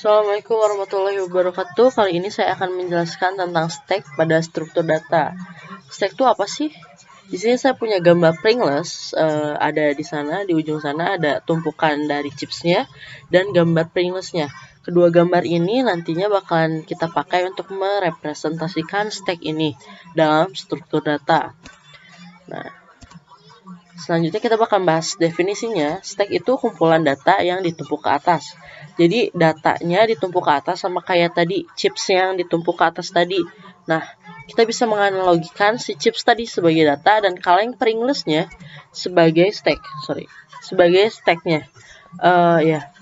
Assalamualaikum warahmatullahi wabarakatuh. Kali ini saya akan menjelaskan tentang stack pada struktur data. Stack itu apa sih? Di sini saya punya gambar Pringles, ada di sana, di ujung sana ada tumpukan dari chipsnya dan gambar Pringlesnya. Kedua gambar ini nantinya bakalan kita pakai untuk merepresentasikan stack ini dalam struktur data. Nah, selanjutnya kita bakal bahas definisinya. Stack itu kumpulan data yang ditumpuk ke atas. Jadi datanya ditumpuk ke atas sama kayak tadi chips yang ditumpuk ke atas tadi. Nah, kita bisa menganalogikan si chips tadi sebagai data dan kaleng Pringlesnya sebagai stack. Sebagai stacknya. Ya.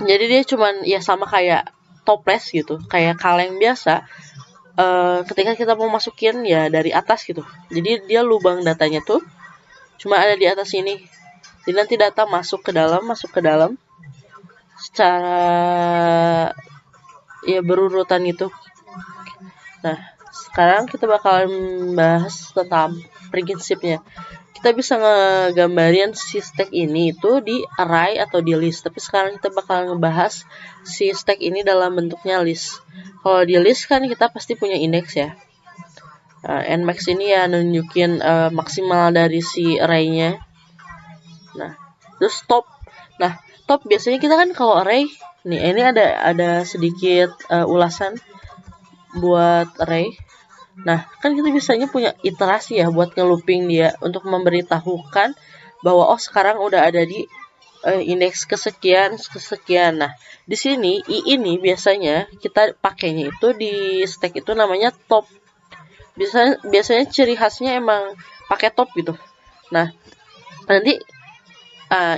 Jadi dia cuman ya sama kayak toples gitu, kayak kaleng biasa. Ketika kita mau masukin ya dari atas gitu. Jadi dia lubang datanya tuh cuma ada di atas ini. Jadi nanti data masuk ke dalam secara ya berurutan gitu. Nah, sekarang kita bakalan bahas tentang prinsipnya. Kita bisa ngegambarin si stack ini itu di array atau di list. Tapi sekarang kita bakal ngebahas si stack ini dalam bentuknya list. Kalau di list kan kita pasti punya indeks ya. Nmax ini ya nunjukin maksimal dari si array-nya. Nah, terus top. Nah, top biasanya kita kan kalau array, nih ini ada sedikit ulasan buat array. Nah, kan kita biasanya punya iterasi ya buat ngelooping dia untuk memberitahukan bahwa oh sekarang udah ada di indeks kesekian. Nah, di sini i ini biasanya kita pakainya itu di stack itu namanya top. Biasanya ciri khasnya emang pakai top gitu. Nah, nanti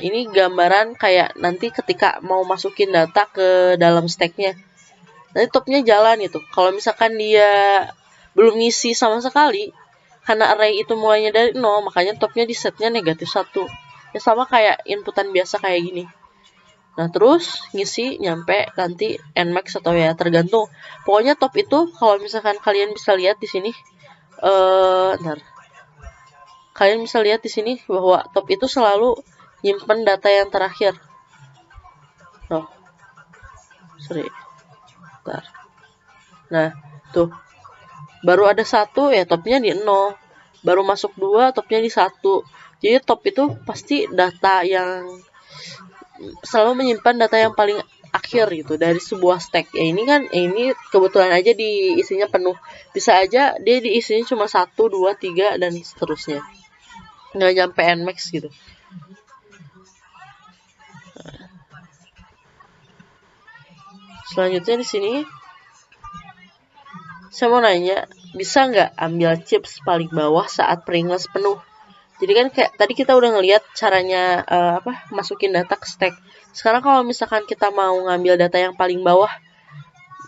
ini gambaran kayak nanti ketika mau masukin data ke dalam stacknya. Nanti topnya jalan gitu. Kalau misalkan dia belum ngisi sama sekali, karena array itu mulainya dari 0, makanya topnya di setnya -1. Ya sama kayak inputan biasa kayak gini. Nah, terus ngisi nyampe nanti nmax atau ya tergantung. Pokoknya top itu kalau misalkan kalian bisa lihat di sini kalian bisa lihat di sini bahwa top itu selalu nyimpen data yang terakhir. Nah, tuh. Baru ada 1 ya topnya di 0. Baru masuk 2 topnya di 1. Jadi top itu pasti data yang selalu menyimpan data yang paling akhir gitu dari sebuah stack. Ya ini kan ini kebetulan aja diisinya penuh. Bisa aja dia diisinya cuma 1, 2, 3 dan seterusnya. Nggak nyampe nmax gitu. Selanjutnya di sini saya mau nanya, bisa nggak ambil chips paling bawah saat Pringles penuh? Jadi kan kayak tadi kita udah ngeliat caranya masukin data ke stack. Sekarang kalau misalkan kita mau ngambil data yang paling bawah,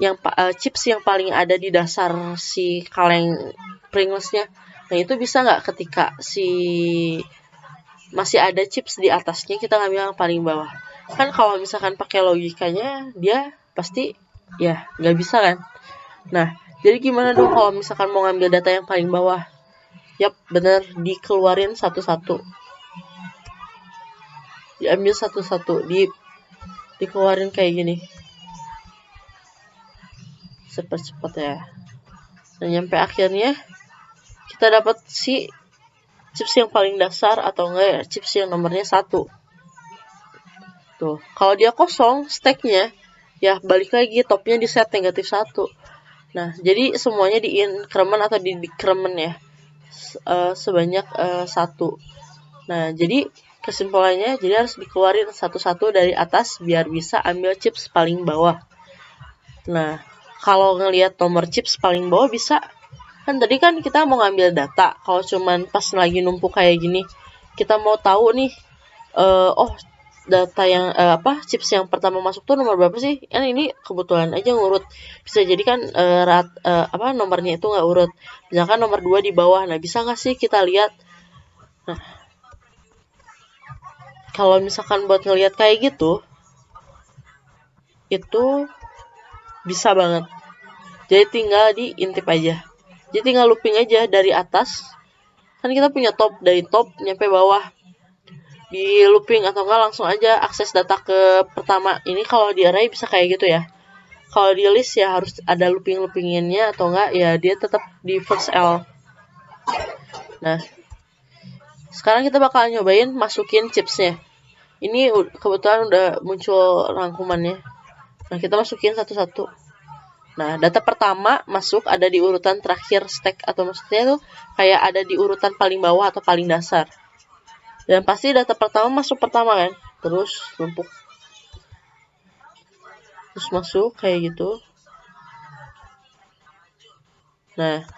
yang chips yang paling ada di dasar si kaleng Pringlesnya, nah itu bisa nggak ketika si masih ada chips di atasnya kita ngambil yang paling bawah? Kan kalau misalkan pakai logikanya dia pasti ya nggak bisa kan? Nah, jadi gimana dong kalau misalkan mau ngambil data yang paling bawah? Yap, bener, dikeluarin satu-satu. Diambil satu-satu, dikeluarin kayak gini. Cepat-cepat ya. Dan nyampe akhirnya kita dapat si chips yang paling dasar atau enggak ya, chips yang nomornya 1. Tuh, kalau dia kosong stacknya, ya balik lagi topnya di set -1. Nah, jadi semuanya di increment atau di decrement ya. Sebanyak 1. Nah, jadi kesimpulannya jadi harus dikeluarin satu-satu dari atas biar bisa ambil chips paling bawah. Nah, kalau ngelihat nomor chips paling bawah bisa kan tadi kan kita mau ngambil data. Kalau cuman pas lagi numpuk kayak gini, kita mau tahu nih data yang chips yang pertama masuk tuh nomor berapa sih? Kan ini kebetulan aja ngurut. Bisa jadi kan nomornya itu nggak urut. Misalkan nomor 2 di bawah. Nah, bisa nggak sih kita lihat? Nah, kalau misalkan buat ngelihat kayak gitu, itu bisa banget. Jadi tinggal diintip aja. Jadi tinggal looping aja dari atas. Kan kita punya top, dari top nyampe bawah. di looping atau enggak langsung aja akses data ke pertama. Ini kalau di array bisa kayak gitu ya. Kalau di list ya harus ada loopinginnya atau enggak ya dia tetap di first L. Nah, sekarang kita bakal nyobain masukin chipsnya. Ini kebetulan udah muncul rangkumannya. Nah, kita masukin satu-satu. Nah, data pertama masuk ada di urutan terakhir stack, atau maksudnya tuh kayak ada di urutan paling bawah atau paling dasar. Dan pasti data pertama masuk pertama kan, terus numpuk. Terus masuk kayak gitu. Nah,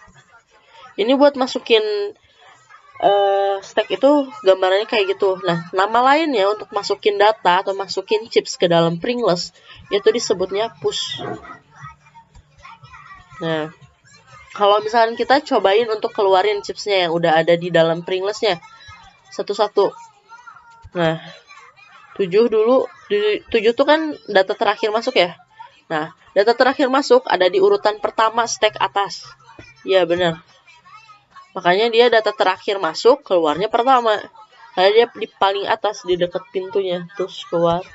ini buat masukin stack itu gambarannya kayak gitu. Nah, nama lainnya untuk masukin data atau masukin chips ke dalam Pringles itu disebutnya push. Nah, kalau misalkan kita cobain untuk keluarin chipsnya yang udah ada di dalam Pringlesnya satu-satu. Nah, 7 dulu. 7 tuh kan data terakhir masuk ya. Nah, data terakhir masuk ada di urutan pertama stack atas. Iya, benar. Makanya dia data terakhir masuk, keluarnya pertama. Karena dia di paling atas, di dekat pintunya. Terus keluar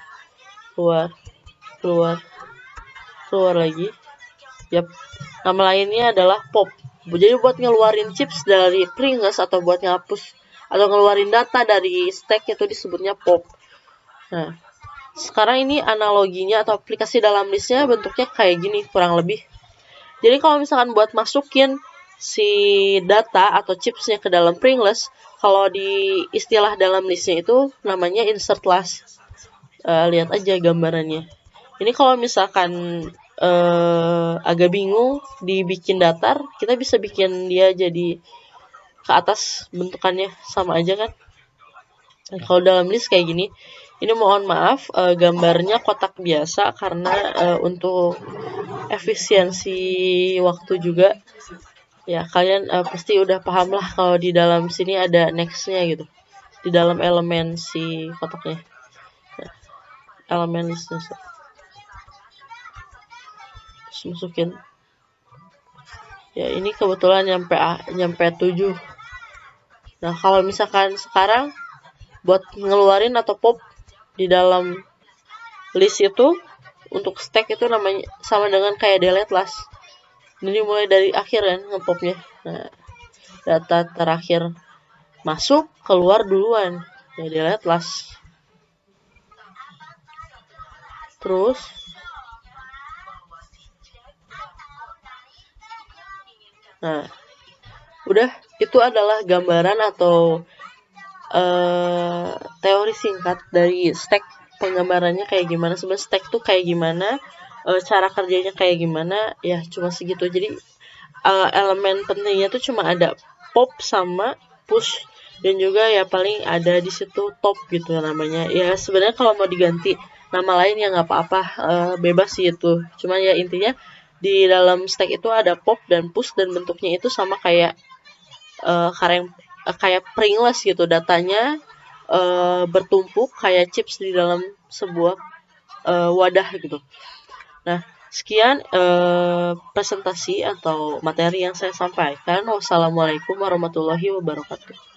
lagi. Yap. Nama lainnya adalah pop. Jadi buat ngeluarin chips dari Pringles atau buat ngapus atau ngeluarin data dari stack itu disebutnya pop. Nah, sekarang ini analoginya atau aplikasi dalam listnya bentuknya kayak gini kurang lebih. Jadi kalau misalkan buat masukin si data atau chipsnya ke dalam Pringles, kalau di istilah dalam listnya itu namanya insert last. Lihat aja gambarannya. Ini kalau misalkan agak bingung dibikin datar, kita bisa bikin dia jadi ke atas bentukannya sama aja kan. Nah, kalau dalam list kayak gini, ini mohon maaf gambarnya kotak biasa karena untuk efisiensi waktu juga. Ya, kalian pasti udah paham lah kalau di dalam sini ada nextnya gitu. Di dalam elemen si kotaknya. Nah, elemen listnya. Terus masukin. Ya, ini kebetulan nyampe 7. Nah, kalau misalkan sekarang buat ngeluarin atau pop di dalam list itu untuk stack itu namanya sama dengan kayak delete last. Ini mulai dari akhir kan ngepopnya. Nah, data terakhir masuk, keluar duluan. Ya delete last. Terus nah, udah itu adalah gambaran atau teori singkat dari stack. Penggambarannya kayak gimana, sebenarnya stack tuh kayak gimana, cara kerjanya kayak gimana, ya cuma segitu. Jadi elemen pentingnya tuh cuma ada pop sama push, dan juga ya paling ada di situ top gitu namanya. Ya sebenarnya kalau mau diganti nama lain ya nggak apa-apa, bebas sih itu. Cuma ya intinya di dalam stack itu ada pop dan push dan bentuknya itu sama kayak kayak Pringles gitu, datanya bertumpuk kayak chips di dalam sebuah wadah gitu. Nah, sekian presentasi atau materi yang saya sampaikan. Wassalamualaikum warahmatullahi wabarakatuh.